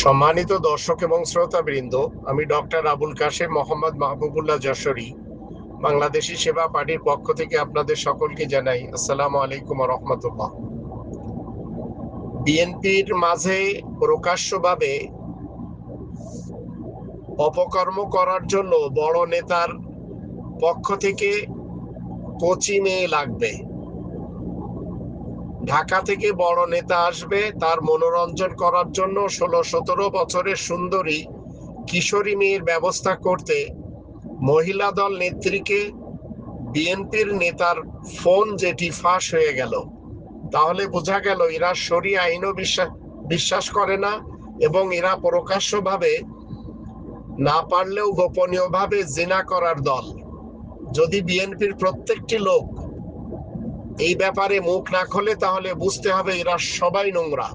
সম্মানিত দর্শক এবং শ্রোতাবৃন্দ, আমি ডক্টর আবুল কাশেম মোহাম্মদ মাহবুবুল্লাহ যশোরী বাংলাদেশি সেবা পার্টির পক্ষ থেকে আপনাদের সকলকে জানাই আসসালামু আলাইকুম ওয়া রাহমাতুল্লাহ। বিএনপির মাঝে প্রকাশ্যভাবে অপকর্ম করার জন্য বড় নেতার পক্ষ থেকে কোচি মেয়ে লাগবে। ঢাকা থেকে বড় নেতা আসবে, তার মনোরঞ্জন করার জন্য 16-17 বছরের সুন্দরী কিশোরী মেয়ের ব্যবস্থা করতে মহিলা দল নেত্রীকে বিএনপির নেতার ফোন যেটি ফাঁস হয়ে গেল, তাহলে বোঝা গেল এরা শরিয়া আইনও বিশ্বাস করে না এবং এরা প্রকাশ্যভাবে না পারলেও গোপনীয়ভাবে জিনা করার দল। যদি বিএনপির প্রত্যেকটি লোক এই ব্যাপারে মুখ না খোলে তাহলে বুঝতে হবে এরা সবাই নোংরা।